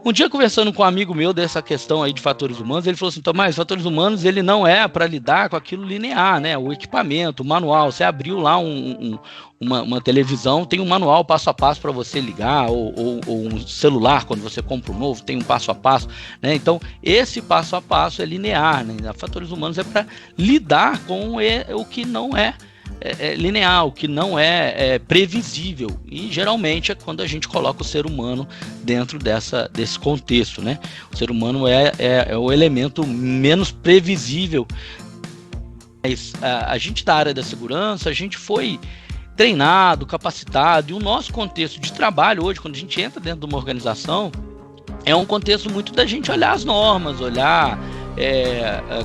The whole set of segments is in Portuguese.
Um dia, conversando com um amigo meu dessa questão aí de fatores humanos, ele falou assim: Tomás, fatores humanos, ele não é para lidar com aquilo linear, né? O equipamento, o manual. Você abriu lá uma televisão, tem um manual passo a passo para você ligar, ou um celular, quando você compra um novo, tem um passo a passo, né? Então, esse passo a passo é linear, né? Fatores humanos é para lidar com o que não é linear, o que não é previsível. E geralmente é quando a gente coloca o ser humano dentro desse contexto, né? O ser humano é o elemento menos previsível. Mas a gente da área da segurança, a gente foi treinado, capacitado, e o nosso contexto de trabalho hoje, quando a gente entra dentro de uma organização, é um contexto muito da gente olhar as normas, olhar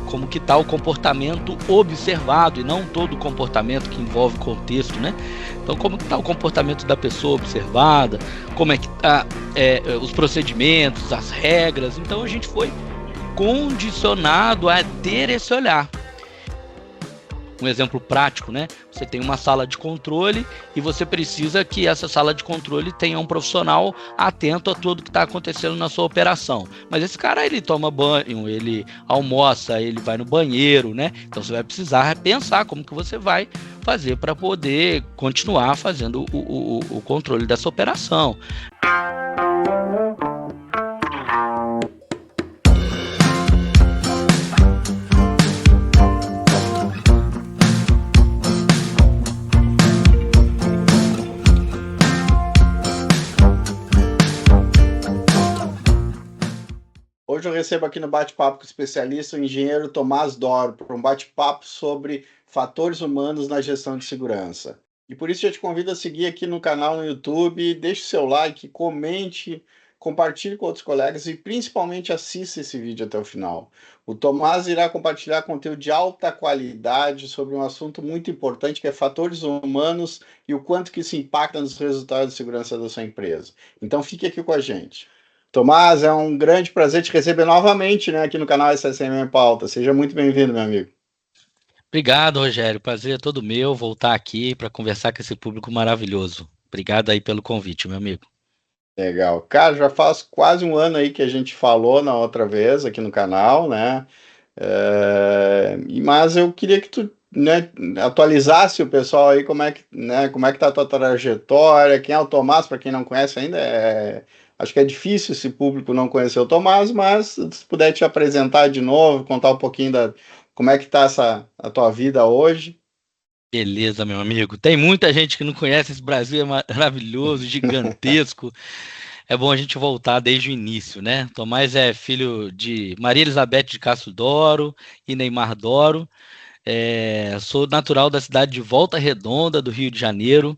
como que está o comportamento observado e não todo o comportamento que envolve contexto, né? Então, como que está o comportamento da pessoa observada, como é que está os procedimentos, as regras. Então, a gente foi condicionado a ter esse olhar. Um exemplo prático, né? Você tem uma sala de controle e você precisa que essa sala de controle tenha um profissional atento a tudo que está acontecendo na sua operação. Mas esse cara, ele toma banho, ele almoça, ele vai no banheiro, né? Então você vai precisar pensar como que você vai fazer para poder continuar fazendo o controle dessa operação. Hoje eu recebo aqui no Bate-Papo com o especialista, o engenheiro Tomás Doro, para um bate-papo sobre fatores humanos na gestão de segurança. E por isso eu te convido a seguir aqui no canal no YouTube, deixe seu like, comente, compartilhe com outros colegas e principalmente assista esse vídeo até o final. O Tomás irá compartilhar conteúdo de alta qualidade sobre um assunto muito importante que é fatores humanos e o quanto que isso impacta nos resultados de segurança da sua empresa. Então fique aqui com a gente. Tomás, é um grande prazer te receber novamente, né, aqui no canal SSM em Pauta. Seja muito bem-vindo, meu amigo. Obrigado, Rogério. Prazer é todo meu voltar aqui para conversar com esse público maravilhoso. Obrigado aí pelo convite, meu amigo. Legal. Cara, já faz quase um ano aí que a gente falou na outra vez aqui no canal, né? Mas eu queria que tu, né, atualizasse o pessoal aí como é que, né, como é que tá a tua trajetória, quem é o Tomás, para quem não conhece ainda, acho que é difícil esse público não conhecer o Tomás, mas se puder te apresentar de novo, contar um pouquinho como é que tá a tua vida hoje. Beleza, meu amigo. Tem muita gente que não conhece esse Brasil, é maravilhoso, gigantesco. É bom a gente voltar desde o início, né? Tomás é filho de Maria Elizabeth de Castro Doro e Neymar Doro. Sou natural da cidade de Volta Redonda, do Rio de Janeiro.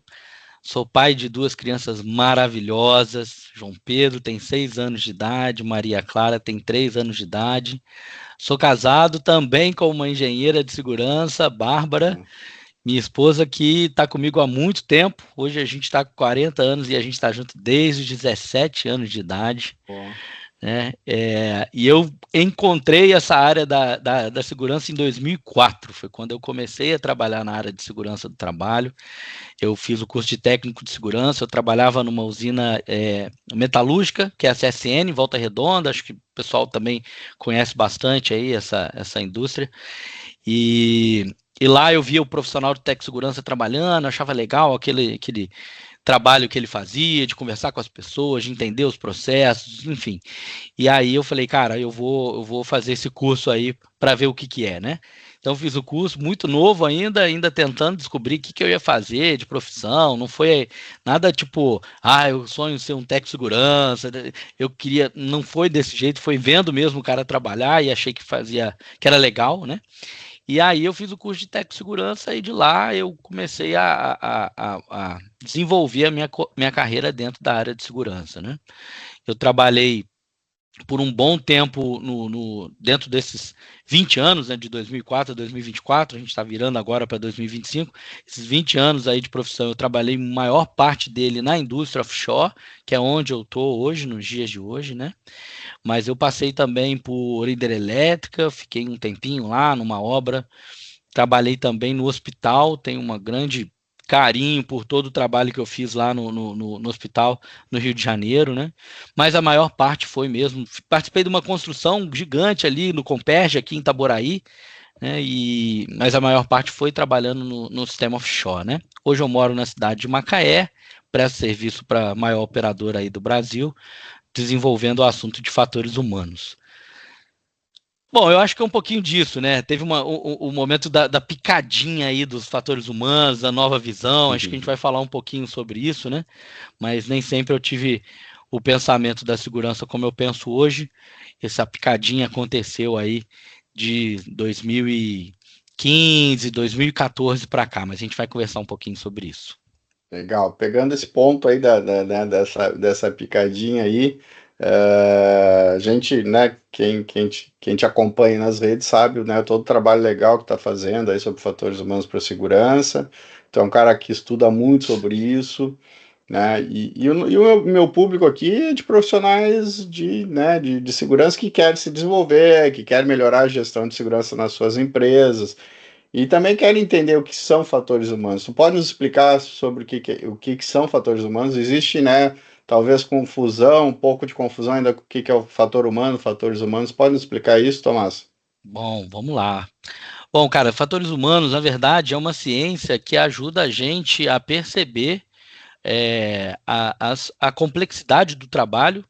Sou pai de duas crianças maravilhosas. João Pedro tem 6 anos de idade, Maria Clara tem 3 anos de idade. Sou casado também com uma engenheira de segurança, Bárbara, minha esposa, que está comigo há muito tempo. Hoje a gente está com 40 anos e a gente está junto desde os 17 anos de idade. Bom. Né? E eu encontrei essa área da segurança em 2004. Foi quando eu comecei a trabalhar na área de segurança do trabalho. Eu fiz o curso de técnico de segurança. Eu trabalhava numa usina metalúrgica, que é a CSN, Volta Redonda. Acho que o pessoal também conhece bastante aí essa indústria. E lá eu via o profissional de tech segurança trabalhando, achava legal aquele trabalho que ele fazia, de conversar com as pessoas, de entender os processos, enfim. E aí eu falei, cara, eu vou fazer esse curso aí para ver o que que é, né? Então eu fiz o curso muito novo ainda tentando descobrir o que que eu ia fazer de profissão. Não foi nada tipo, eu sonho ser um tech segurança. Eu queria, não foi desse jeito, foi vendo mesmo o cara trabalhar e achei que era legal, né? E aí eu fiz o curso de técnico de segurança e de lá eu comecei a desenvolver a minha carreira dentro da área de segurança, né? Eu trabalhei por um bom tempo dentro desses 20 anos, né, de 2004 a 2024, a gente está virando agora para 2025, esses 20 anos aí de profissão, eu trabalhei maior parte dele na indústria offshore, que é onde eu estou hoje, nos dias de hoje, né? Mas eu passei também por hidrelétrica, fiquei um tempinho lá numa obra, trabalhei também no hospital, tenho uma grande carinho por todo o trabalho que eu fiz lá no hospital no Rio de Janeiro, né? Mas a maior parte foi mesmo. Participei de uma construção gigante ali no Comperj, aqui em Itaboraí, né? Mas a maior parte foi trabalhando no sistema offshore, né? Hoje eu moro na cidade de Macaé, presto serviço para a maior operadora aí do Brasil, desenvolvendo o assunto de fatores humanos. Bom, eu acho que é um pouquinho disso, né? Teve o momento da picadinha aí dos fatores humanos, da nova visão. Acho que a gente vai falar um pouquinho sobre isso, né? Mas nem sempre eu tive o pensamento da segurança como eu penso hoje. Essa picadinha aconteceu aí de 2015, 2014 para cá, mas a gente vai conversar um pouquinho sobre isso. Legal. Pegando esse ponto aí né, dessa picadinha aí, a gente, né, quem te acompanha nas redes sabe, né, todo o trabalho legal que está fazendo aí sobre fatores humanos para segurança. Então, é um cara que estuda muito sobre isso, né, e o meu público aqui é de profissionais né, de segurança que querem se desenvolver, que querem melhorar a gestão de segurança nas suas empresas, e também quero entender o que são fatores humanos. Tu pode nos explicar sobre o que são fatores humanos? Existe, né, talvez confusão, um pouco de confusão ainda com o que é o fator humano, fatores humanos. Pode nos explicar isso, Tomás? Bom, vamos lá. Bom, cara, fatores humanos, na verdade, é uma ciência que ajuda a gente a perceber a complexidade do trabalho,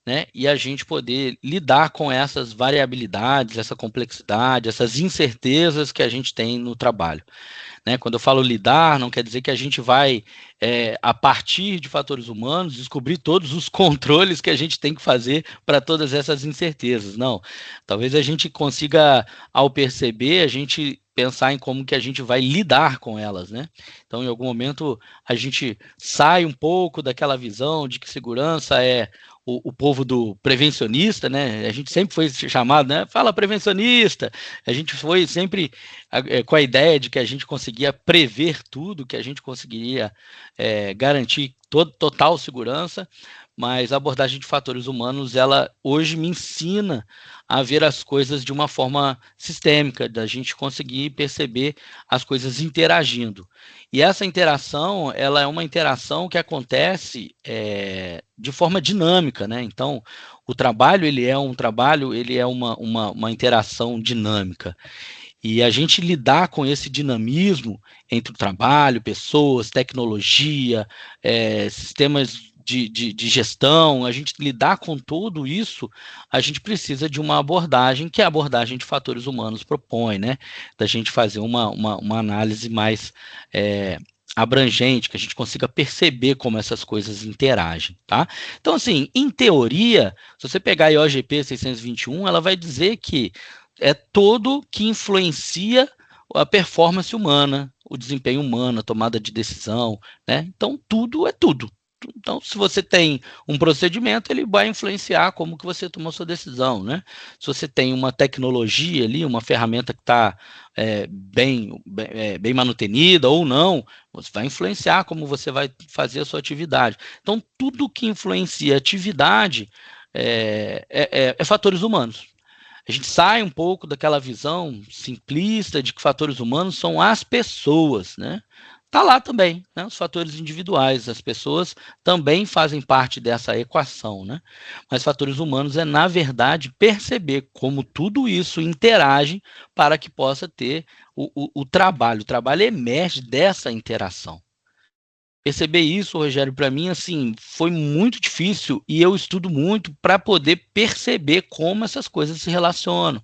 né, e a gente poder lidar com essas variabilidades, essa complexidade, essas incertezas que a gente tem no trabalho. Né? Quando eu falo lidar, não quer dizer que a gente vai, a partir de fatores humanos, descobrir todos os controles que a gente tem que fazer para todas essas incertezas. Não. Talvez a gente consiga, ao perceber, a gente pensar em como que a gente vai lidar com elas, né? Então, em algum momento, a gente sai um pouco daquela visão de que segurança é o povo do prevencionista, né? A gente sempre foi chamado, né? Fala prevencionista. A gente foi sempre com a ideia de que a gente conseguia prever tudo, que a gente conseguiria garantir total segurança, mas a abordagem de fatores humanos, ela hoje me ensina a ver as coisas de uma forma sistêmica, da gente conseguir perceber as coisas interagindo. E essa interação, ela é uma interação que acontece de forma dinâmica, né? Então, o trabalho, ele é uma interação dinâmica. E a gente lidar com esse dinamismo entre o trabalho, pessoas, tecnologia, sistemas de gestão, a gente lidar com tudo isso, a gente precisa de uma abordagem que a abordagem de fatores humanos propõe, né? Da gente fazer uma análise mais abrangente, que a gente consiga perceber como essas coisas interagem, tá? Então, assim, em teoria, se você pegar a IOGP 621, ela vai dizer que é todo que influencia a performance humana, o desempenho humano, a tomada de decisão, né? Então, tudo é tudo. Então, se você tem um procedimento, ele vai influenciar como que você tomou sua decisão, né? Se você tem uma tecnologia ali, uma ferramenta que está bem manutenida ou não, você vai influenciar como você vai fazer a sua atividade. Então, tudo que influencia a atividade é fatores humanos. A gente sai um pouco daquela visão simplista de que fatores humanos são as pessoas, né? Tá lá também, né? Os fatores individuais, as pessoas também fazem parte dessa equação, né? Mas fatores humanos é, na verdade, perceber como tudo isso interage para que possa ter o trabalho. O trabalho emerge dessa interação. Perceber isso, Rogério, para mim, assim, foi muito difícil e eu estudo muito para poder perceber como essas coisas se relacionam,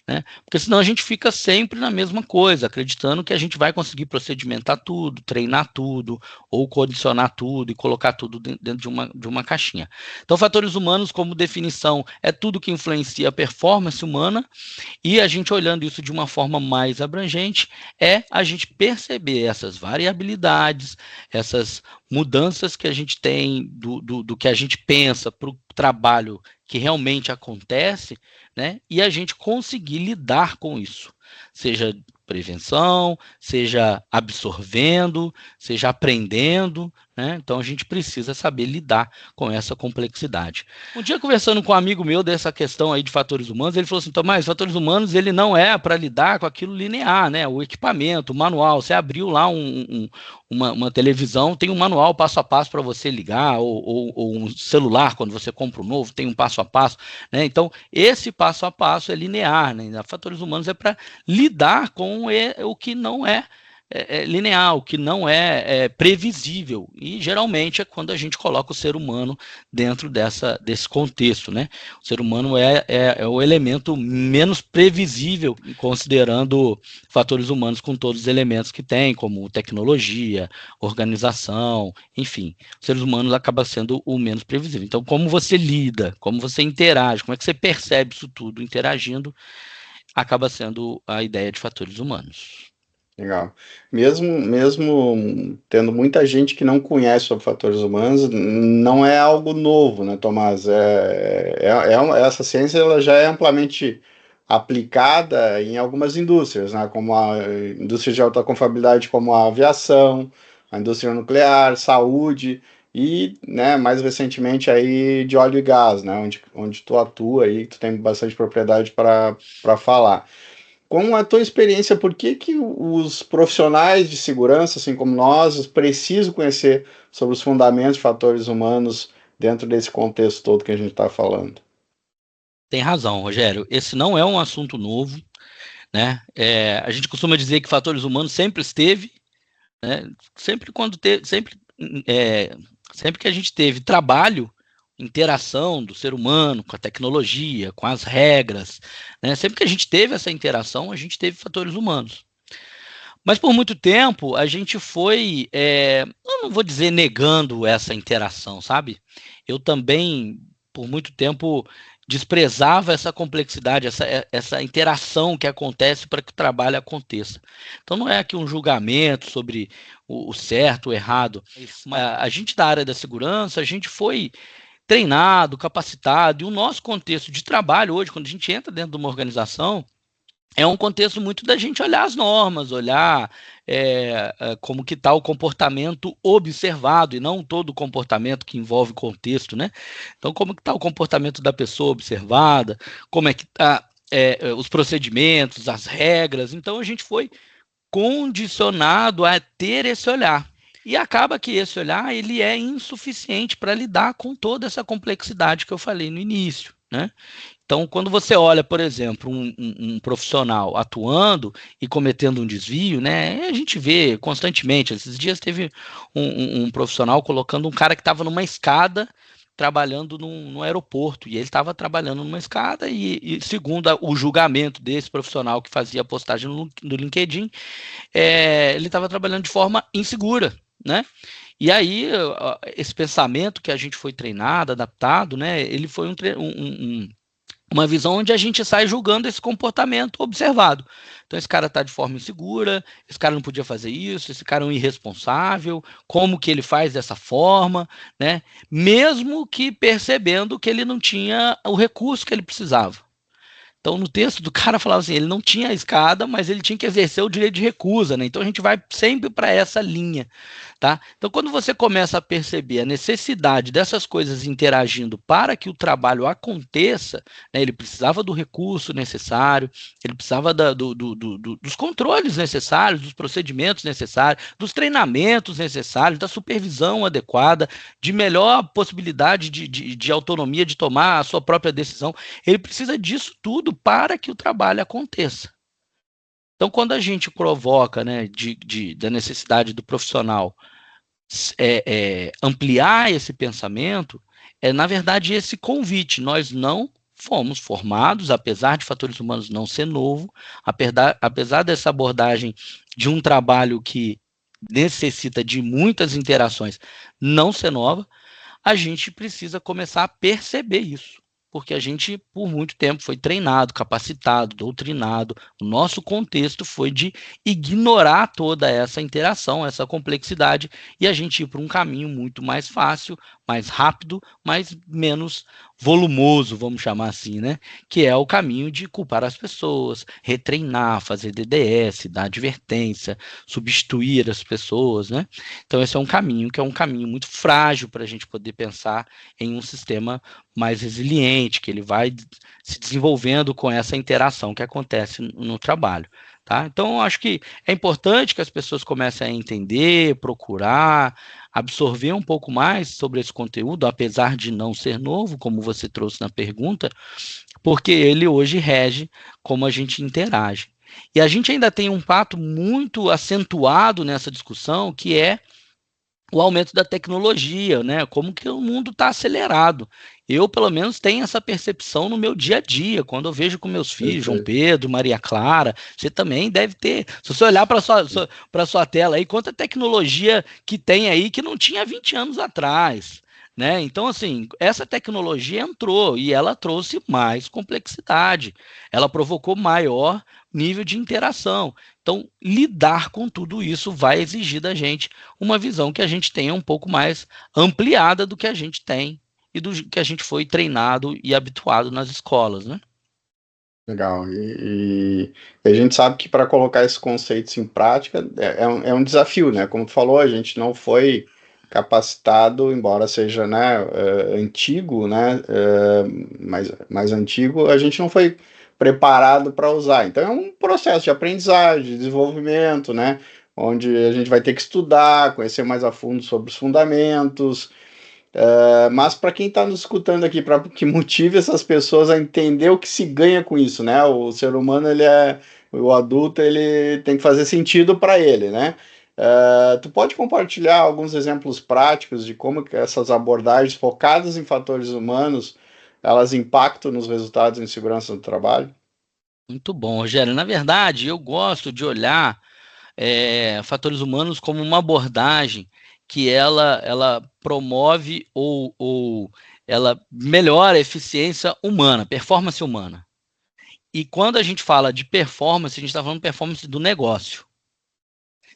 né? Porque senão a gente fica sempre na mesma coisa, acreditando que a gente vai conseguir procedimentar tudo, treinar tudo, ou condicionar tudo e colocar tudo dentro de uma caixinha. Então, fatores humanos, como definição, é tudo que influencia a performance humana, e a gente olhando isso de uma forma mais abrangente, é a gente perceber essas variabilidades, essas mudanças que a gente tem do que a gente pensa para o trabalho que realmente acontece, né? E a gente conseguir lidar com isso, seja prevenção, seja absorvendo, seja aprendendo, né? Então a gente precisa saber lidar com essa complexidade. Um dia, conversando com um amigo meu dessa questão aí de fatores humanos, ele falou assim: Tomás, fatores humanos, ele não é para lidar com aquilo linear, né? O equipamento, o manual, você abriu lá uma televisão, tem um manual passo a passo para você ligar, ou um celular, quando você compra um novo, tem um passo a passo, né? Então, esse passo a passo é linear, né? Fatores humanos é para lidar com o que não é linear, o que não é previsível, e geralmente é quando a gente coloca o ser humano dentro desse contexto, né? O ser humano é o elemento menos previsível, considerando fatores humanos com todos os elementos que tem, como tecnologia, organização, enfim, os seres humanos acabam sendo o menos previsível. Então, como você lida, como você interage, como é que você percebe isso tudo interagindo, acaba sendo a ideia de fatores humanos. Legal. Mesmo tendo muita gente que não conhece sobre fatores humanos, não é algo novo, né, Tomás? Essa ciência ela já é amplamente aplicada em algumas indústrias, né, como a indústria de alta confiabilidade, como a aviação, a indústria nuclear, saúde e, né, mais recentemente aí de óleo e gás, né, onde tu atua aí, tu tem bastante propriedade para falar. Com a tua experiência, por que os profissionais de segurança, assim como nós, precisam conhecer sobre os fundamentos de fatores humanos dentro desse contexto todo que a gente está falando? Tem razão, Rogério. Esse não é um assunto novo, né? A gente costuma dizer que fatores humanos sempre esteve, né? Sempre que a gente teve trabalho, interação do ser humano com a tecnologia, com as regras, né? Sempre que a gente teve essa interação, a gente teve fatores humanos. Mas por muito tempo a gente foi, eu não vou dizer negando essa interação, sabe? Eu também, por muito tempo, desprezava essa complexidade, essa interação que acontece para que o trabalho aconteça. Então não é aqui um julgamento sobre o certo, o errado. A gente da área da segurança, a gente foi treinado, capacitado, e o nosso contexto de trabalho hoje, quando a gente entra dentro de uma organização, é um contexto muito da gente olhar as normas, olhar como que está o comportamento observado, e não todo o comportamento que envolve contexto, né? Então, como que está o comportamento da pessoa observada, como é que está os procedimentos, as regras. Então, a gente foi condicionado a ter esse olhar. E acaba que esse olhar ele é insuficiente para lidar com toda essa complexidade que eu falei no início, né? Então, quando você olha, por exemplo, um profissional atuando e cometendo um desvio, né? A gente vê constantemente. Esses dias teve um profissional colocando um cara que estava numa escada trabalhando no aeroporto, e ele estava trabalhando numa escada, e segundo o julgamento desse profissional que fazia a postagem no LinkedIn, ele estava trabalhando de forma insegura, né? E aí, esse pensamento que a gente foi treinado, adaptado, né? Ele foi uma visão onde a gente sai julgando esse comportamento observado. Então, esse cara está de forma insegura, esse cara não podia fazer isso, esse cara é um irresponsável, como que ele faz dessa forma, né? Mesmo que percebendo que ele não tinha o recurso que ele precisava. Então, no texto do cara falava assim, ele não tinha a escada, mas ele tinha que exercer o direito de recusa, né? Então, a gente vai sempre para essa linha, tá? Então, quando você começa a perceber a necessidade dessas coisas interagindo para que o trabalho aconteça, né? Ele precisava do recurso necessário, ele precisava dos controles necessários, dos procedimentos necessários, dos treinamentos necessários, da supervisão adequada, de melhor possibilidade de autonomia, de tomar a sua própria decisão. Ele precisa disso tudo para que o trabalho aconteça. Então, quando a gente provoca, né, da necessidade do profissional ampliar esse pensamento, na verdade, esse convite. Nós não fomos formados, apesar de fatores humanos não ser novo, apesar dessa abordagem de um trabalho que necessita de muitas interações não ser nova, a gente precisa começar a perceber isso. porque a gente, por muito tempo, foi treinado, capacitado, doutrinado. O nosso contexto foi de ignorar toda essa interação, essa complexidade, e a gente ir para um caminho muito mais fácil, mais rápido, mas menos volumoso, vamos chamar assim, né? Que é o caminho de culpar as pessoas, retreinar, fazer DDS, dar advertência, substituir as pessoas, né? Então esse é um caminho que é um caminho muito frágil para a gente poder pensar em um sistema mais resiliente, que ele vai se desenvolvendo com essa interação que acontece no trabalho. Tá? Então, eu acho que é importante que as pessoas comecem a entender, procurar, absorver um pouco mais sobre esse conteúdo, apesar de não ser novo, como você trouxe na pergunta, porque ele hoje rege como a gente interage. E a gente ainda tem um fato muito acentuado nessa discussão, que é o aumento da tecnologia, né? Como que o mundo está acelerado. Eu, pelo menos, tenho essa percepção no meu dia a dia, quando eu vejo com meus filhos, João Pedro, Maria Clara, você também deve ter. Se você olhar para a sua tela aí, quanta tecnologia que tem aí que não tinha 20 anos atrás. Né? Então, assim, essa tecnologia entrou e ela trouxe mais complexidade, ela provocou maior nível de interação. Então, lidar com tudo isso vai exigir da gente uma visão que a gente tenha um pouco mais ampliada do que a gente tem e do que a gente foi treinado e habituado nas escolas, né? Legal. E a gente sabe que para colocar esses conceitos em prática é um desafio, né? Como tu falou, a gente não foi capacitado, embora seja, né, antigo, né, mais antigo, a gente não foi preparado para usar. Então é um processo de aprendizagem, de desenvolvimento, né, onde a gente vai ter que estudar, conhecer mais a fundo sobre os fundamentos. Mas para quem está nos escutando aqui, para que motive essas pessoas a entender o que se ganha com isso, né? O ser humano, o adulto, ele tem que fazer sentido para ele, né? Tu pode compartilhar alguns exemplos práticos de como que essas abordagens focadas em fatores humanos, elas impactam nos resultados em segurança do trabalho? Muito bom, Rogério. Na verdade, eu gosto de olhar fatores humanos como uma abordagem que ela promove ou ela melhora a eficiência humana, performance humana. E quando a gente fala de performance, a gente está falando de performance do negócio.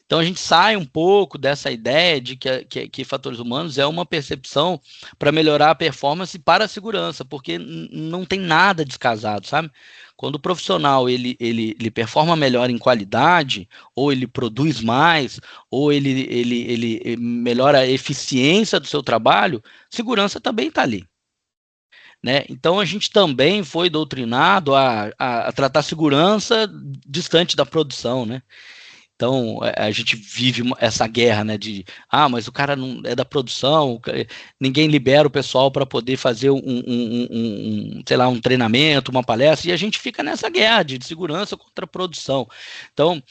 Então a gente sai um pouco dessa ideia de que fatores humanos é uma percepção para melhorar a performance para a segurança, porque não tem nada descasado, sabe? Quando o profissional ele performa melhor em qualidade, ou ele produz mais, ou ele melhora a eficiência do seu trabalho, segurança também está ali. Né? Então a gente também foi doutrinado a tratar segurança distante da produção, né? Então, a gente vive essa guerra, né, mas o cara não é da produção, ninguém libera o pessoal para poder fazer sei lá, um treinamento, uma palestra, e a gente fica nessa guerra de segurança contra a produção. Então,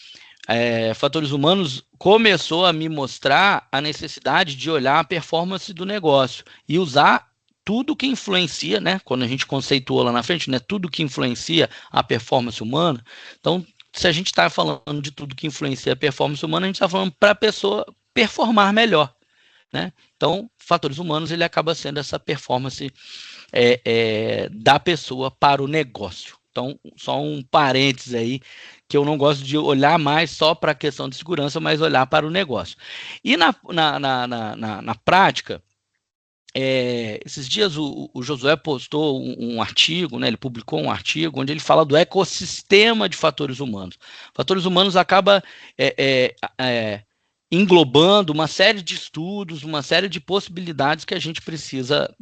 fatores humanos começou a me mostrar a necessidade de olhar a performance do negócio e usar tudo que influencia, né, quando a gente conceituou lá na frente, né, tudo que influencia a performance humana. Então, se a gente está falando de tudo que influencia a performance humana, a gente está falando para a pessoa performar melhor, né? Então, fatores humanos, ele acaba sendo essa performance da pessoa para o negócio. Então, só um parênteses aí, que eu não gosto de olhar mais só para a questão de segurança, mas olhar para o negócio. E na prática, esses dias o Josué postou um artigo, né, ele publicou um artigo onde ele fala do ecossistema de fatores humanos. Fatores humanos acaba englobando uma série de estudos, uma série de possibilidades que a gente precisa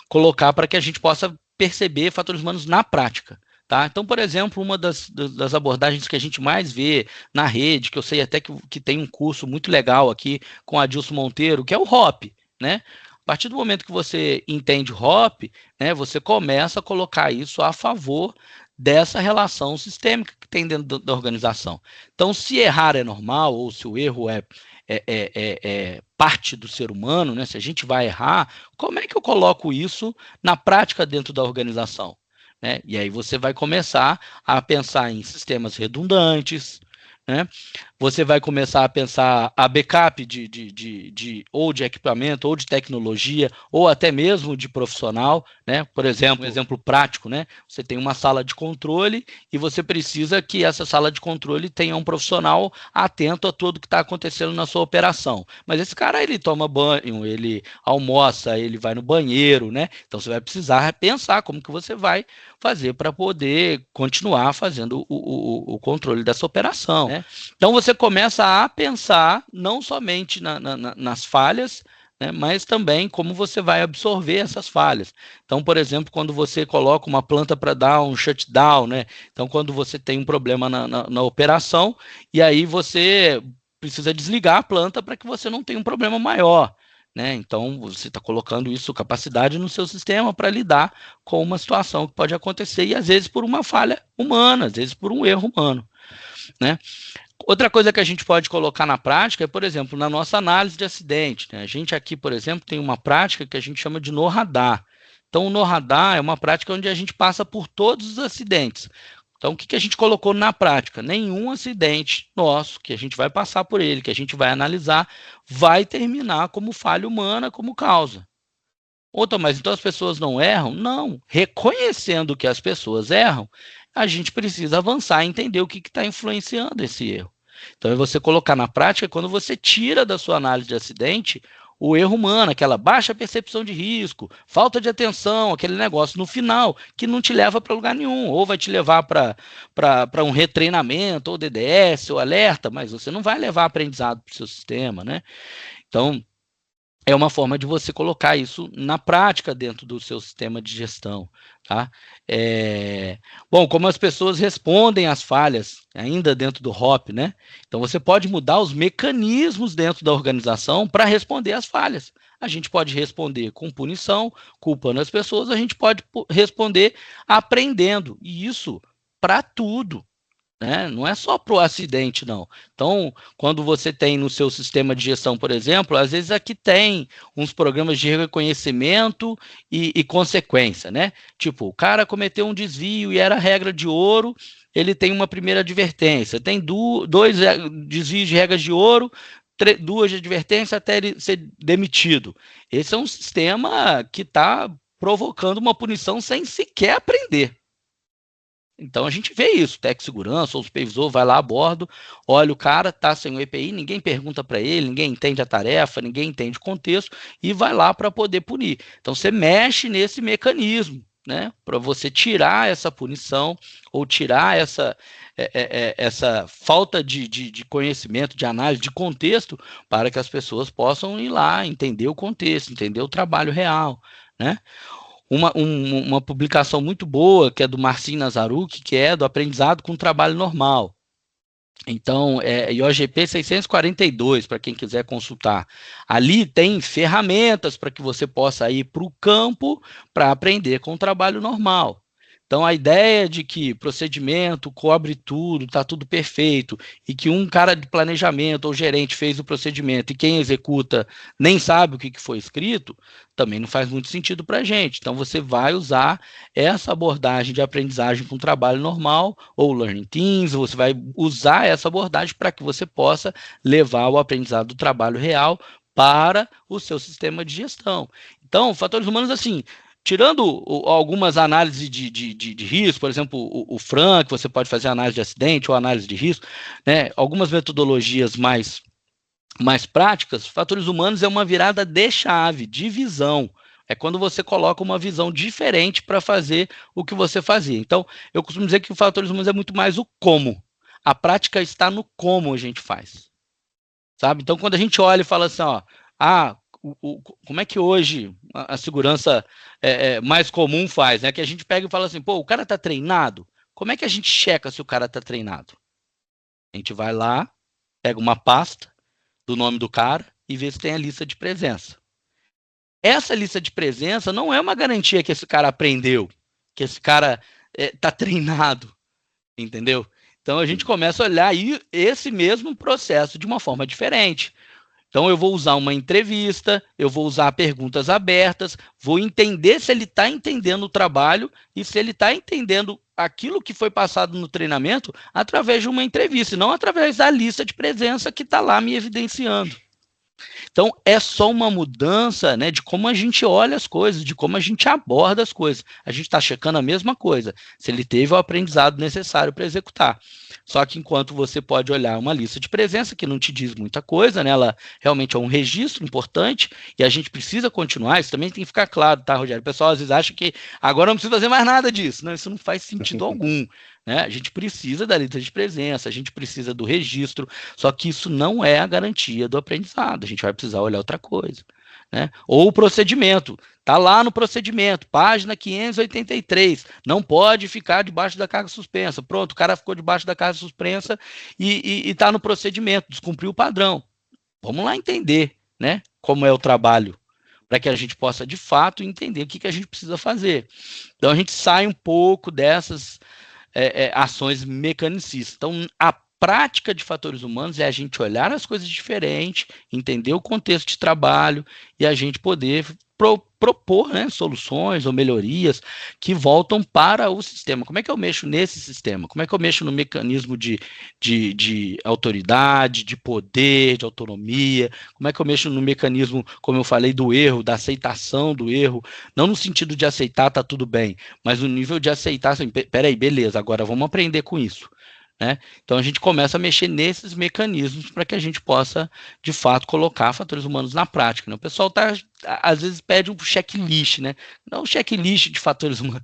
colocar para que a gente possa perceber fatores humanos na prática. Tá? Então, por exemplo, uma das abordagens que a gente mais vê na rede, que eu sei até que tem um curso muito legal aqui com a Adilson Monteiro, que é o HOP, né? A partir do momento que você entende HOP, né, você começa a colocar isso a favor dessa relação sistêmica que tem dentro da organização. Então, se errar é normal, ou se o erro é parte do ser humano, né, se a gente vai errar, como é que eu coloco isso na prática dentro da organização? Né? E aí você vai começar a pensar em sistemas redundantes, né? Você vai começar a pensar a backup ou de equipamento, ou de tecnologia, ou até mesmo de profissional, né? Por exemplo, um exemplo prático, né? Você tem uma sala de controle e você precisa que essa sala de controle tenha um profissional atento a tudo que está acontecendo na sua operação. Mas esse cara, ele toma banho, ele almoça, ele vai no banheiro, né? Então você vai precisar pensar como que você vai fazer para poder continuar fazendo o controle dessa operação, né? Então você começa a pensar não somente nas falhas, né, mas também como você vai absorver essas falhas. Então, por exemplo, quando você coloca uma planta para dar um shutdown, né? Então, quando você tem um problema na operação, e aí você precisa desligar a planta para que você não tenha um problema maior. Né? Então, você está colocando isso, capacidade no seu sistema para lidar com uma situação que pode acontecer, e às vezes por uma falha humana, às vezes por um erro humano. Né? Outra coisa que a gente pode colocar na prática é, por exemplo, na nossa análise de acidente. Né? A gente aqui, por exemplo, tem uma prática que a gente chama de no-radar. Então, o no-radar é uma prática onde a gente passa por todos os acidentes. Então, o que a gente colocou na prática? Nenhum acidente nosso, que a gente vai passar por ele, que a gente vai analisar, vai terminar como falha humana, como causa. Outra, mas então as pessoas não erram? Não. Reconhecendo que as pessoas erram, a gente precisa avançar e entender o que está influenciando esse erro. Então, é você colocar na prática, quando você tira da sua análise de acidente o erro humano, aquela baixa percepção de risco, falta de atenção, aquele negócio no final que não te leva para lugar nenhum, ou vai te levar para um retreinamento, ou DDS, ou alerta, mas você não vai levar aprendizado para o seu sistema, né? Então, é uma forma de você colocar isso na prática dentro do seu sistema de gestão, tá? Bom, como as pessoas respondem às falhas, ainda dentro do HOP, né? Então, você pode mudar os mecanismos dentro da organização para responder às falhas. A gente pode responder com punição, culpando as pessoas, a gente pode responder aprendendo, e isso para tudo. Né? Não é só para o acidente, não. Então, quando você tem no seu sistema de gestão, por exemplo, às vezes aqui tem uns programas de reconhecimento e consequência, né? Tipo, o cara cometeu um desvio e era regra de ouro, ele tem uma primeira advertência. Tem dois desvios de regras de ouro, duas de advertência até ele ser demitido. Esse é um sistema que está provocando uma punição sem sequer aprender. Então a gente vê isso, Tec Segurança ou supervisor vai lá a bordo, olha o cara, tá sem o EPI, ninguém pergunta para ele, ninguém entende a tarefa, ninguém entende o contexto e vai lá para poder punir. Então você mexe nesse mecanismo, né, para você tirar essa punição ou tirar essa falta de conhecimento, de análise, de contexto, para que as pessoas possam ir lá, entender o contexto, entender o trabalho real, né? Uma publicação muito boa, que é do Marcin Nazaruk, que é do aprendizado com trabalho normal. Então, IOGP 642, para quem quiser consultar. Ali tem ferramentas para que você possa ir para o campo para aprender com o trabalho normal. Então, a ideia de que procedimento cobre tudo, está tudo perfeito, e que um cara de planejamento ou gerente fez o procedimento e quem executa nem sabe o que foi escrito, também não faz muito sentido para a gente. Então, você vai usar essa abordagem de aprendizagem com trabalho normal, ou Learning Teams, você vai usar essa abordagem para que você possa levar o aprendizado do trabalho real para o seu sistema de gestão. Então, fatores humanos, assim, tirando algumas análises de risco, por exemplo, o FRAN, que você pode fazer análise de acidente ou análise de risco, né, algumas metodologias mais práticas, fatores humanos é uma virada de chave, de visão. É quando você coloca uma visão diferente para fazer o que você fazia. Então, eu costumo dizer que o fatores humanos é muito mais o como. A prática está no como a gente faz. Sabe? Então, quando a gente olha e fala assim, ó, como é que hoje a segurança mais comum faz, né? Que a gente pega e fala assim, pô, o cara está treinado? Como é que a gente checa se o cara está treinado? A gente vai lá, pega uma pasta do nome do cara e vê se tem a lista de presença. Essa lista de presença não é uma garantia que esse cara aprendeu, que esse cara está treinado, entendeu? Então a gente começa a olhar esse mesmo processo de uma forma diferente. Então eu vou usar uma entrevista, eu vou usar perguntas abertas, vou entender se ele está entendendo o trabalho e se ele está entendendo aquilo que foi passado no treinamento através de uma entrevista, e não através da lista de presença que está lá me evidenciando. Então, é só uma mudança, né, de como a gente olha as coisas, de como a gente aborda as coisas. A gente está checando a mesma coisa, se ele teve o aprendizado necessário para executar. Só que enquanto você pode olhar uma lista de presença, que não te diz muita coisa, né, ela realmente é um registro importante, e a gente precisa continuar, isso também tem que ficar claro, tá, Rogério? O pessoal às vezes acha que agora não precisa fazer mais nada disso. Não, isso não faz sentido algum. Né? A gente precisa da lista de presença, a gente precisa do registro, só que isso não é a garantia do aprendizado, a gente vai precisar olhar outra coisa. Né? Ou o procedimento, está lá no procedimento, página 583, não pode ficar debaixo da carga suspensa. Pronto, o cara ficou debaixo da carga suspensa e está no procedimento, descumpriu o padrão. Vamos lá entender, né, como é o trabalho, para que a gente possa, de fato, entender o que a gente precisa fazer. Então, a gente sai um pouco dessas ações mecanicistas. Então, a prática de fatores humanos é a gente olhar as coisas diferentes, entender o contexto de trabalho e a gente poder propor, né, soluções ou melhorias que voltam para o sistema. Como é que eu mexo nesse sistema? Como é que eu mexo no mecanismo de autoridade, de poder, de autonomia? Como é que eu mexo no mecanismo, como eu falei, do erro, da aceitação do erro? Não no sentido de aceitar, tá tudo bem, mas no nível de aceitar, assim, peraí, beleza, agora vamos aprender com isso. Né? Então a gente começa a mexer nesses mecanismos para que a gente possa, de fato, colocar fatores humanos na prática. Né? O pessoal às vezes pede um checklist, né? Não um checklist de fatores humanos.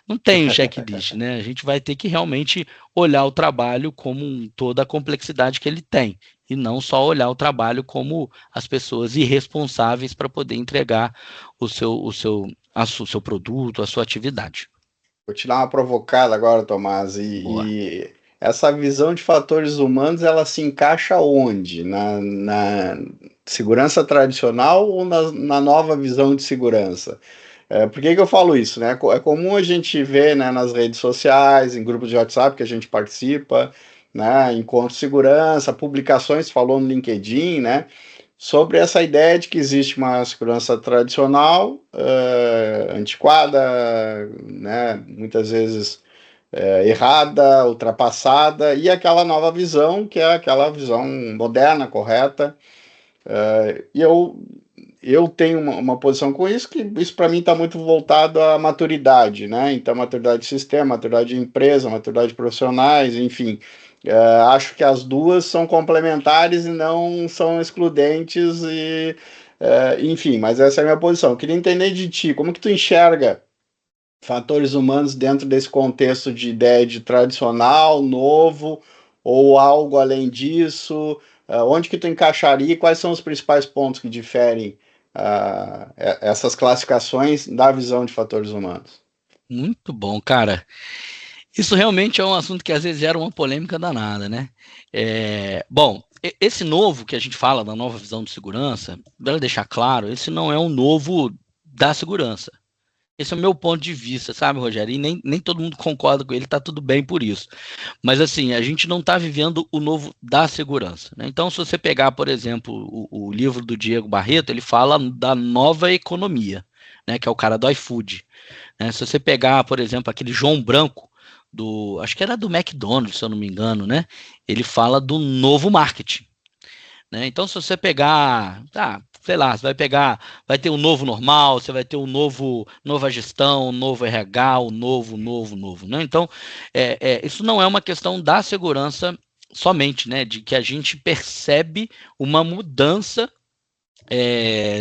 Não tem um checklist, né? A gente vai ter que realmente olhar o trabalho como toda a complexidade que ele tem, e não só olhar o trabalho como as pessoas irresponsáveis para poder entregar o seu produto, a sua atividade. Vou te dar uma provocada agora, Tomás, e essa visão de fatores humanos, ela se encaixa onde? Na segurança tradicional ou na nova visão de segurança? Por que eu falo isso? Né? É comum a gente ver, né, nas redes sociais, em grupos de WhatsApp que a gente participa, né, encontros de segurança, publicações, falou no LinkedIn, né, sobre essa ideia de que existe uma segurança tradicional, antiquada, né, muitas vezes errada, ultrapassada, e aquela nova visão, que é aquela visão moderna, correta. E eu tenho uma posição com isso, que isso para mim está muito voltado à maturidade, né? Então, maturidade de sistema, maturidade de empresa, maturidade de profissionais, enfim. Acho que as duas são complementares e não são excludentes, enfim, mas essa é a minha posição. Eu queria entender de ti, como que tu enxerga fatores humanos dentro desse contexto de ideia de tradicional, novo, ou algo além disso? Onde que tu encaixaria e quais são os principais pontos que diferem essas classificações da visão de fatores humanos? Muito bom, cara. Isso realmente é um assunto que às vezes gera uma polêmica danada, né? Bom, esse novo que a gente fala da nova visão de segurança, para deixar claro, esse não é um novo da segurança. Esse é o meu ponto de vista, sabe, Rogério? E nem todo mundo concorda com ele, tá tudo bem por isso. Mas, assim, a gente não está vivendo o novo da segurança. Né? Então, se você pegar, por exemplo, o livro do Diego Barreto, ele fala da nova economia, né, que é o cara do iFood. Né? Se você pegar, por exemplo, aquele João Branco, acho que era do McDonald's, se eu não me engano, né? Ele fala do novo marketing. Né? Então, se você pegar, sei lá, você vai ter um novo normal, você vai ter nova gestão, um novo RH, um novo. Né? Então, isso não é uma questão da segurança somente, né? De que a gente percebe uma mudança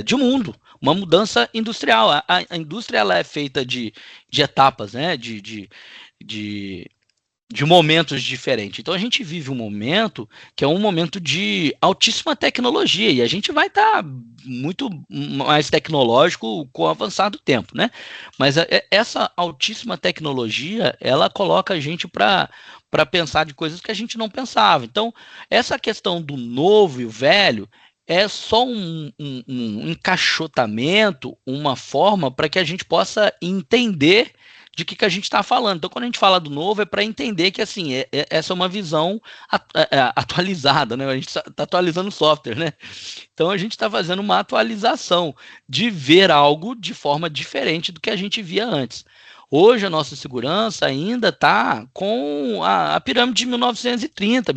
de mundo, uma mudança industrial. A indústria ela é feita de etapas, né? De momentos diferentes. Então a gente vive um momento que é um momento de altíssima tecnologia e a gente vai estar muito mais tecnológico com o avançar do tempo, né? Mas essa altíssima tecnologia, ela coloca a gente para pensar de coisas que a gente não pensava. Então, essa questão do novo e o velho é só um encaixotamento, uma forma para que a gente possa entender de que a gente está falando. Então, quando a gente fala do novo, é para entender que assim, essa é uma visão atualizada, né? A gente está atualizando o software, né? Então, a gente está fazendo uma atualização de ver algo de forma diferente do que a gente via antes. Hoje a nossa segurança ainda está com a pirâmide de 1930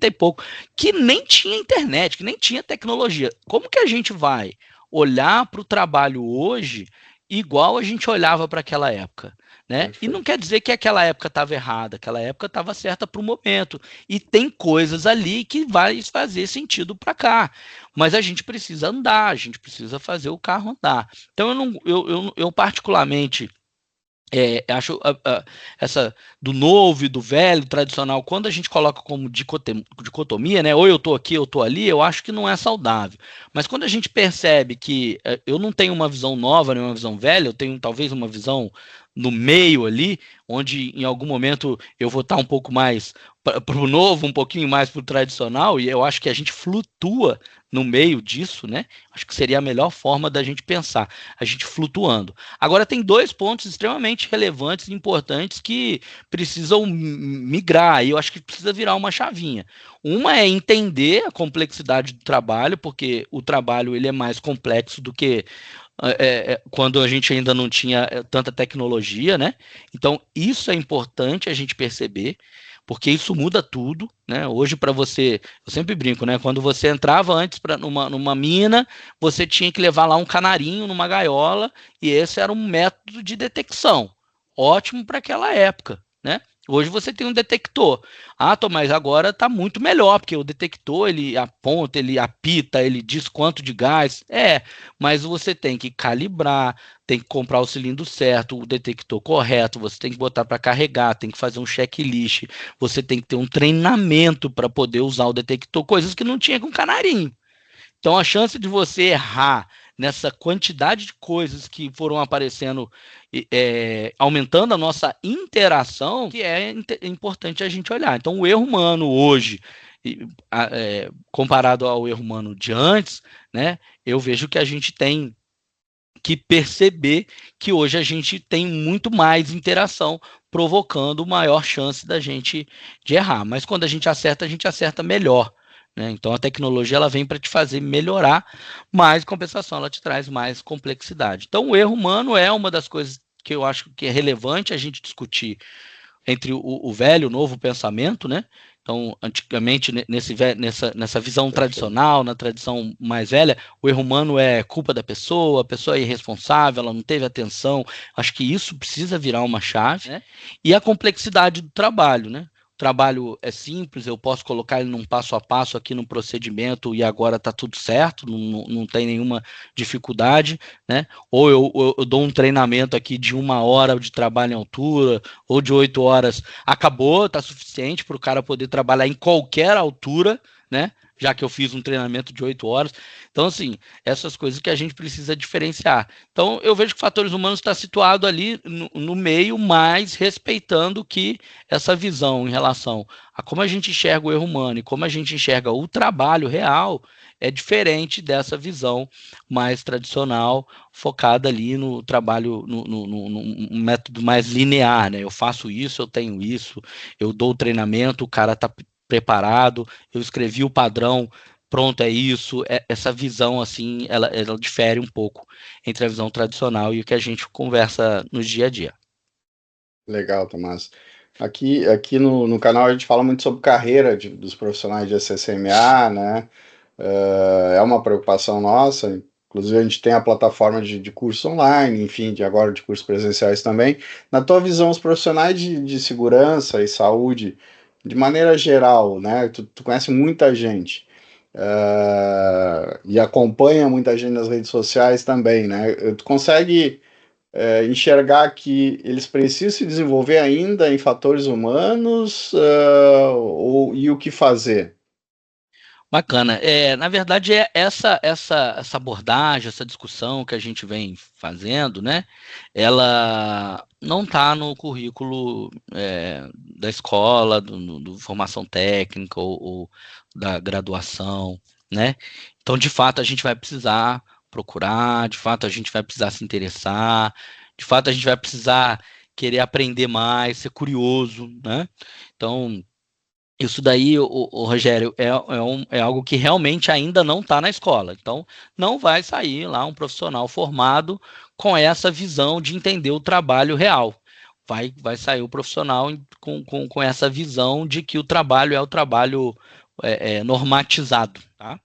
e pouco, que nem tinha internet, que nem tinha tecnologia. Como que a gente vai olhar para o trabalho hoje igual a gente olhava para aquela época? Né? E não quer dizer que aquela época estava errada, aquela época estava certa para o momento. E tem coisas ali que vai fazer sentido para cá. Mas a gente precisa andar, a gente precisa fazer o carro andar. Então eu particularmente acho essa do novo e do velho, tradicional, quando a gente coloca como dicotomia, né? Ou eu estou aqui, eu estou ali, eu acho que não é saudável. Mas quando a gente percebe que eu não tenho uma visão nova, nem uma visão velha, eu tenho talvez uma visão no meio ali, onde em algum momento eu vou estar um pouco mais para o novo, um pouquinho mais para o tradicional, e eu acho que a gente flutua no meio disso, né? Acho que seria a melhor forma da gente pensar, a gente flutuando. Agora, tem dois pontos extremamente relevantes e importantes que precisam migrar, e eu acho que precisa virar uma chavinha. Uma é entender a complexidade do trabalho, porque o trabalho ele é mais complexo do que quando a gente ainda não tinha tanta tecnologia, né? Então, isso é importante a gente perceber, porque isso muda tudo, né? Hoje, para você, eu sempre brinco, né? Quando você entrava antes numa mina, você tinha que levar lá um canarinho numa gaiola, e esse era um método de detecção, ótimo para aquela época, né? Hoje você tem um detector. Ah, Tomás, agora está muito melhor, porque o detector ele aponta, ele apita, ele diz quanto de gás. Mas você tem que calibrar, tem que comprar o cilindro certo, o detector correto, você tem que botar para carregar, tem que fazer um checklist, você tem que ter um treinamento para poder usar o detector, coisas que não tinha com canarinho. Então, a chance de você errar nessa quantidade de coisas que foram aparecendo, aumentando a nossa interação, que é importante a gente olhar. Então, o erro humano hoje, comparado ao erro humano de antes, né, eu vejo que a gente tem que perceber que hoje a gente tem muito mais interação, provocando maior chance da gente de errar. Mas quando a gente acerta melhor. Né? Então a tecnologia ela vem para te fazer melhorar, mas em compensação ela te traz mais complexidade. Então o erro humano é uma das coisas que eu acho que é relevante a gente discutir entre o velho e o novo pensamento, né? Então, antigamente, nessa visão tradicional, na tradição mais velha, o erro humano é culpa da pessoa, a pessoa é irresponsável, ela não teve atenção. Acho que isso precisa virar uma chave, né? E a complexidade do trabalho, né? O trabalho é simples, eu posso colocar ele num passo a passo aqui no procedimento e agora está tudo certo, não tem nenhuma dificuldade, né? Ou eu dou um treinamento aqui de 1 hora de trabalho em altura, ou de 8 horas, acabou, tá suficiente para o cara poder trabalhar em qualquer altura, né? Já que eu fiz um treinamento de 8 horas. Então, assim, essas coisas que a gente precisa diferenciar. Então, eu vejo que fatores humanos está situado ali no meio, mas respeitando que essa visão em relação a como a gente enxerga o erro humano e como a gente enxerga o trabalho real é diferente dessa visão mais tradicional, focada ali no trabalho, no método mais linear, né? Eu faço isso, eu tenho isso, eu dou o treinamento, o cara está preparado, eu escrevi o padrão, pronto, é isso. Essa visão, assim, ela difere um pouco entre a visão tradicional e o que a gente conversa no dia a dia. Legal, Tomás. Aqui no canal a gente fala muito sobre carreira dos profissionais de SSMA, né? É uma preocupação nossa. Inclusive, a gente tem a plataforma de curso online, enfim, agora de cursos presenciais também. Na tua visão, os profissionais de segurança e saúde, de maneira geral, né? Tu conhece muita gente e acompanha muita gente nas redes sociais também, né? Tu consegue enxergar que eles precisam se desenvolver ainda em fatores humanos e o que fazer? Bacana. Na verdade, essa abordagem, essa discussão que a gente vem fazendo, né? Ela não está no currículo da escola, do formação técnica ou da graduação, né? Então, de fato, a gente vai precisar procurar, de fato, a gente vai precisar se interessar, de fato, a gente vai precisar querer aprender mais, ser curioso, né? Então, isso daí, o Rogério, é algo que realmente ainda não está na escola. Então, não vai sair lá um profissional formado com essa visão de entender o trabalho real. vai sair o profissional com essa visão de que o trabalho é o trabalho normatizado, tá?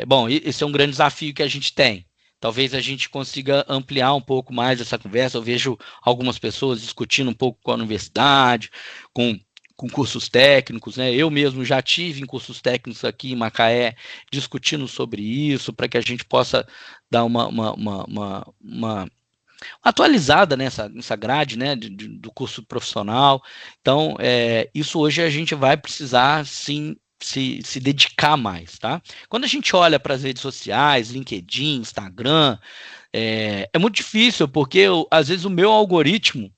Bom, esse é um grande desafio que a gente tem. Talvez a gente consiga ampliar um pouco mais essa conversa. Eu vejo algumas pessoas discutindo um pouco com a universidade, com cursos técnicos, né? Eu mesmo já tive em cursos técnicos aqui em Macaé discutindo sobre isso, para que a gente possa dar uma atualizada nessa grade, né, do curso profissional. Então, isso hoje a gente vai precisar, sim, se dedicar mais, tá? Quando a gente olha para as redes sociais, LinkedIn, Instagram, é muito difícil, porque às vezes o meu algoritmo,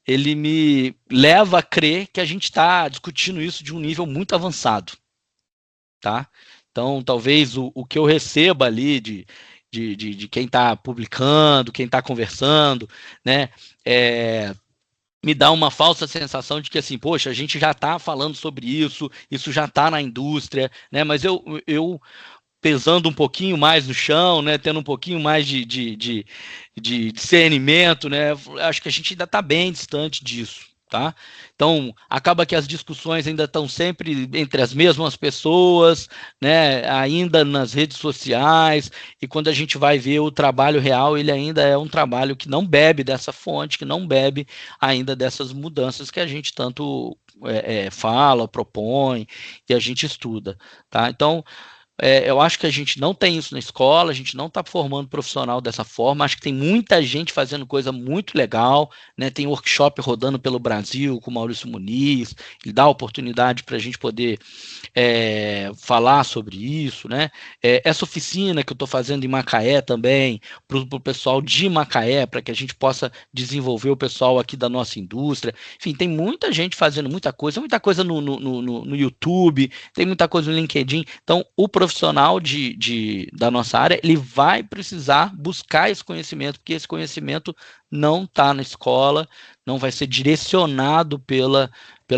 ele me leva a crer que a gente está discutindo isso de um nível muito avançado, tá? Então, talvez o que eu receba ali de quem está publicando, quem está conversando, né, me dá uma falsa sensação de que assim, poxa, a gente já está falando sobre isso já está na indústria, né? Mas eu pesando um pouquinho mais no chão, né? Tendo um pouquinho mais de discernimento, né? Acho que a gente ainda está bem distante disso. Tá? Então, acaba que as discussões ainda estão sempre entre as mesmas pessoas, né? Ainda nas redes sociais, e quando a gente vai ver o trabalho real, ele ainda é um trabalho que não bebe dessa fonte, que não bebe ainda dessas mudanças que a gente tanto fala, propõe e a gente estuda. Tá? Então, eu acho que a gente não tem isso na escola, a gente não está formando profissional dessa forma. Acho que tem muita gente fazendo coisa muito legal, né? Tem workshop rodando pelo Brasil com o Maurício Muniz, ele dá oportunidade para a gente poder falar sobre isso, né? Essa oficina que eu estou fazendo em Macaé também, para o pessoal de Macaé, para que a gente possa desenvolver o pessoal aqui da nossa indústria. Enfim, tem muita gente fazendo muita coisa no YouTube, tem muita coisa no LinkedIn. Então, o profissional da nossa área, ele vai precisar buscar esse conhecimento, porque esse conhecimento não está na escola, não vai ser direcionado pela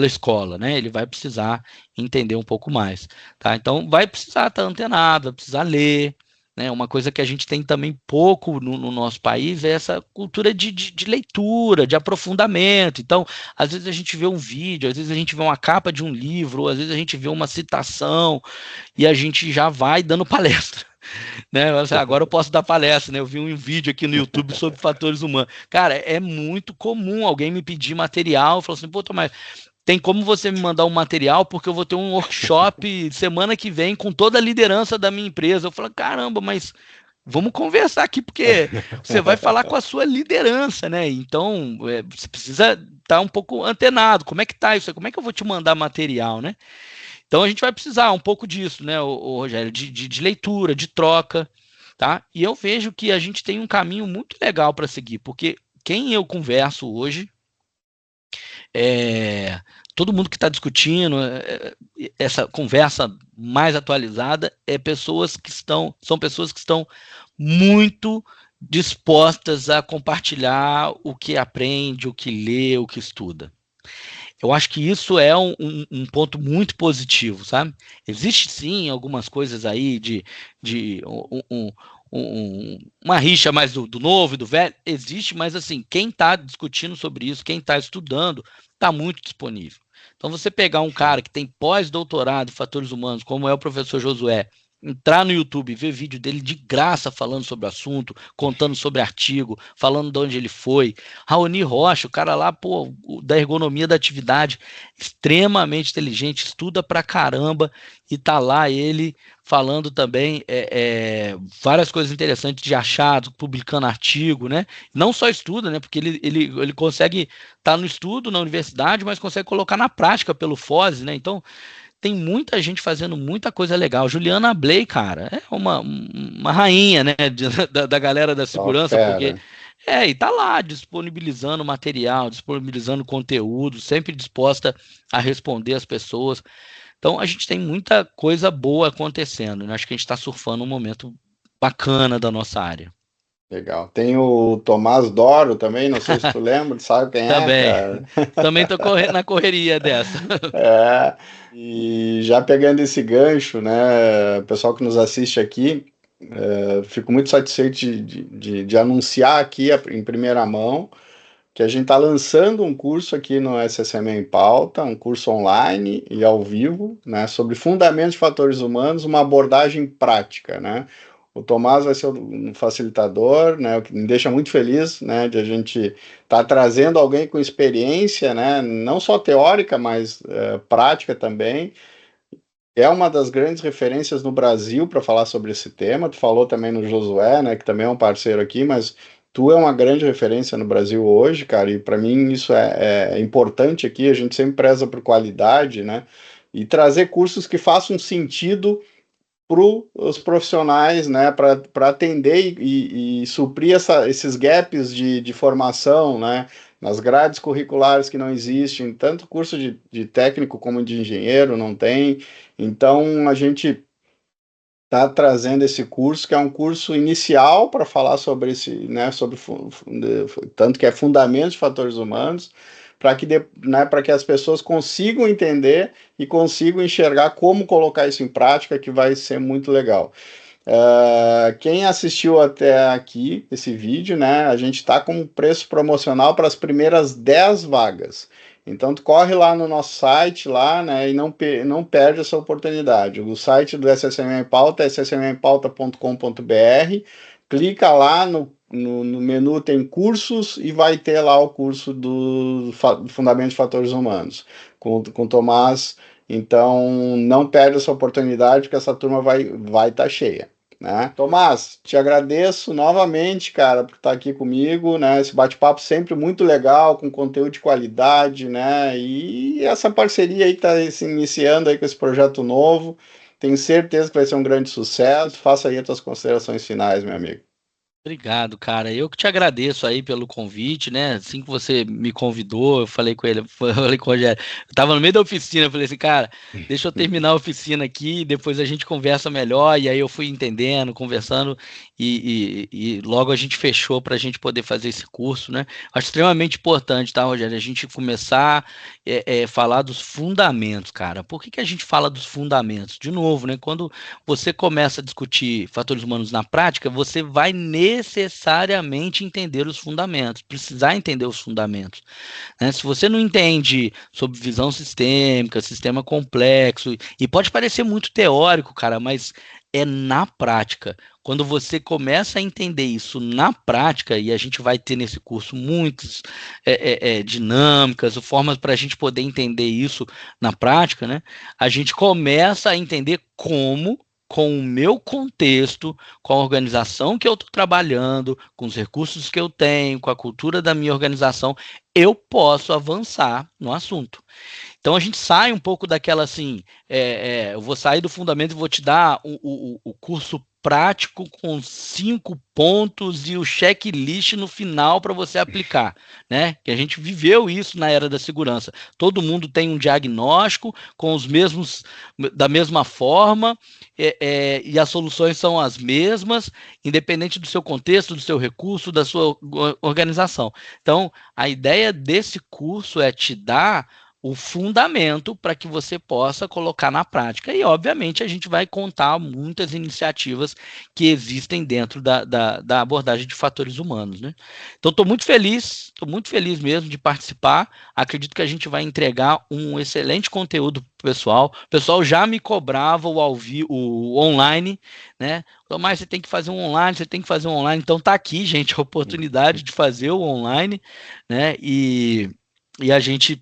escola, né? Ele vai precisar entender um pouco mais, tá? Então, vai precisar estar antenado, vai precisar ler, né? Uma coisa que a gente tem também pouco no nosso país é essa cultura de leitura, de aprofundamento. Então, às vezes a gente vê um vídeo, às vezes a gente vê uma capa de um livro, ou às vezes a gente vê uma citação e a gente já vai dando palestra. Né? Agora eu posso dar palestra, né? Eu vi um vídeo aqui no YouTube sobre fatores humanos. Cara, é muito comum alguém me pedir material, falar assim, pô, Tomás, tem como você me mandar um material, porque eu vou ter um workshop semana que vem com toda a liderança da minha empresa. Eu falo, caramba, mas vamos conversar aqui, porque você vai falar com a sua liderança, né? Então, você precisa estar um pouco antenado. Como é que tá isso aí? Como é que eu vou te mandar material, né? Então, a gente vai precisar um pouco disso, né, o Rogério, de leitura, de troca, tá? E eu vejo que a gente tem um caminho muito legal para seguir, porque quem eu converso hoje, é, todo mundo que está discutindo essa conversa mais atualizada são pessoas que estão muito dispostas a compartilhar o que aprende, o que lê, o que estuda. Eu acho que isso é um ponto muito positivo, sabe? Existe sim algumas coisas aí de uma rixa mais do novo e do velho, existe, mas assim, quem está discutindo sobre isso, quem está estudando, está muito disponível. Então, você pegar um cara que tem pós-doutorado em fatores humanos, como é o professor Josué, entrar no YouTube e ver vídeo dele de graça falando sobre o assunto, contando sobre artigo, falando de onde ele foi. Raoni Rocha, o cara lá, pô, da ergonomia da atividade, extremamente inteligente, estuda pra caramba, e tá lá ele falando também várias coisas interessantes de achados, publicando artigo, né? Não só estuda, né? Porque ele consegue estar no estudo na universidade, mas consegue colocar na prática pelo FOSE, né? Então, tem muita gente fazendo muita coisa legal. Juliana Bley, cara, é uma rainha, né, da galera da Só segurança, porque fera. e tá lá disponibilizando material, disponibilizando conteúdo, sempre disposta a responder as pessoas. Então a gente tem muita coisa boa acontecendo, né? Acho que a gente está surfando um momento bacana da nossa área. Legal. Tem o Tomás Doro também, não sei se tu lembra, sabe quem é, Também, cara? também tô na correria dessa. É, e já pegando esse gancho, né, pessoal que nos assiste aqui, fico muito satisfeito de anunciar aqui em primeira mão que a gente está lançando um curso aqui no SSM em Pauta, um curso online e ao vivo, né, sobre fundamentos de fatores humanos, uma abordagem prática, né? O Tomás vai ser um facilitador, né, o que me deixa muito feliz, né, de a gente estar trazendo alguém com experiência, né, não só teórica, mas prática também. É uma das grandes referências no Brasil para falar sobre esse tema. Tu falou também no Josué, né, que também é um parceiro aqui, mas tu é uma grande referência no Brasil hoje, cara, e para mim isso é importante aqui. A gente sempre preza por qualidade, né, e trazer cursos que façam sentido para os profissionais, né, para atender e suprir esses gaps de formação, né, nas grades curriculares que não existem, tanto curso de técnico como de engenheiro não tem. Então, a gente está trazendo esse curso, que é um curso inicial para falar sobre esse, né, sobre tanto que é fundamentos de fatores humanos, para que as pessoas consigam entender e consigam enxergar como colocar isso em prática, que vai ser muito legal. Quem assistiu até aqui esse vídeo, né, a gente está com um preço promocional para as primeiras 10 vagas. Então, tu corre lá no nosso site, lá, né, e não perde essa oportunidade. O site do SSM em Pauta é ssmempauta.com.br. Clica lá no menu, tem cursos, e vai ter lá o curso do Fundamento de Fatores Humanos, com o Tomás. Então, não perde essa oportunidade, porque essa turma vai estar cheia. Né? Tomás, te agradeço novamente, cara, por estar aqui comigo, né? Esse bate-papo sempre muito legal, com conteúdo de qualidade, né? E essa parceria aí está se iniciando aí com esse projeto novo. Tenho certeza que vai ser um grande sucesso. Faça aí as tuas considerações finais, meu amigo. Obrigado, cara. Eu que te agradeço aí pelo convite, né? Assim que você me convidou, eu falei com ele, falei com o Rogério. Eu tava no meio da oficina, eu falei assim, cara, deixa eu terminar a oficina aqui, depois a gente conversa melhor. E aí eu fui entendendo, conversando, e logo a gente fechou para a gente poder fazer esse curso, né? Acho extremamente importante, tá, Rogério? A gente começar a falar dos fundamentos, cara. Por que a gente fala dos fundamentos? De novo, né? Quando você começa a discutir fatores humanos na prática, você vai necessariamente entender os fundamentos, precisar entender os fundamentos. Né? Se você não entende sobre visão sistêmica, sistema complexo, e pode parecer muito teórico, cara, mas é na prática. Quando você começa a entender isso na prática, e a gente vai ter nesse curso muitas dinâmicas, formas para a gente poder entender isso na prática, né? A gente começa a entender como, com o meu contexto, com a organização que eu estou trabalhando, com os recursos que eu tenho, com a cultura da minha organização, eu posso avançar no assunto. Então a gente sai um pouco daquela assim, eu vou sair do fundamento e vou te dar o curso prático com 5 pontos e o checklist no final para você aplicar, né? Que a gente viveu isso na era da segurança. Todo mundo tem um diagnóstico com os mesmos, da mesma forma, e as soluções são as mesmas, independente do seu contexto, do seu recurso, da sua organização. Então, a ideia desse curso é te dar o fundamento para que você possa colocar na prática. E, obviamente, a gente vai contar muitas iniciativas que existem dentro da abordagem de fatores humanos, né? Então, estou muito feliz mesmo de participar. Acredito que a gente vai entregar um excelente conteúdo para o pessoal. O pessoal já me cobrava o online, né? Mas você tem que fazer um online, você tem que fazer um online. Então, está aqui, gente, a oportunidade de fazer o online, né? E a gente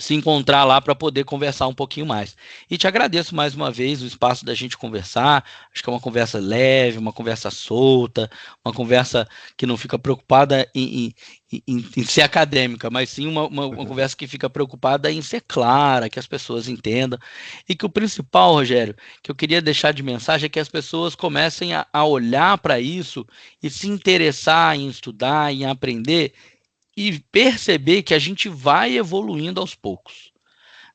se encontrar lá para poder conversar um pouquinho mais. E te agradeço mais uma vez o espaço da gente conversar. Acho que é uma conversa leve, uma conversa solta, uma conversa que não fica preocupada em ser acadêmica, mas sim uma conversa que fica preocupada em ser clara, que as pessoas entendam. E que o principal, Rogério, que eu queria deixar de mensagem é que as pessoas comecem a olhar para isso e se interessar em estudar, em aprender, e perceber que a gente vai evoluindo aos poucos,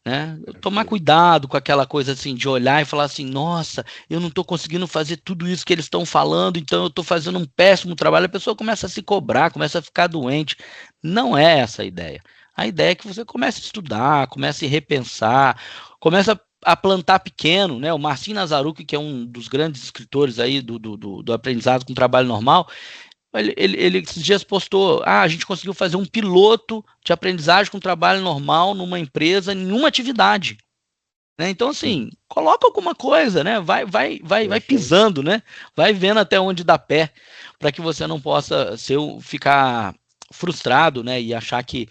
né? Tomar cuidado com aquela coisa assim de olhar e falar assim, nossa, eu não estou conseguindo fazer tudo isso que eles estão falando, então eu estou fazendo um péssimo trabalho. A pessoa começa a se cobrar, começa a ficar doente. Não é essa a ideia. A ideia é que você comece a estudar, comece a repensar, comece a plantar pequeno, né? O Marcin Nazaruk, que é um dos grandes escritores aí do aprendizado com trabalho normal, Ele esses dias postou, a gente conseguiu fazer um piloto de aprendizagem com trabalho normal numa empresa, em uma atividade. Né? Então, assim, coloca alguma coisa, né? Vai pisando, né? Vai vendo até onde dá pé, para que você não possa ficar frustrado, né? E achar que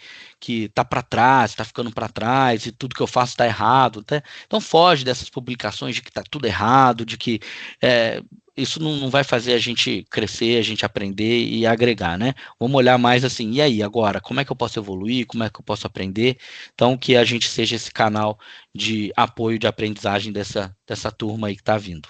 tá para trás, tá ficando para trás, e tudo que eu faço tá errado. Tá? Então foge dessas publicações de que tá tudo errado, de que isso não vai fazer a gente crescer, a gente aprender e agregar, né? Vamos olhar mais assim, e aí, agora, como é que eu posso evoluir, como é que eu posso aprender? Então, que a gente seja esse canal de apoio, de aprendizagem dessa turma aí que está vindo.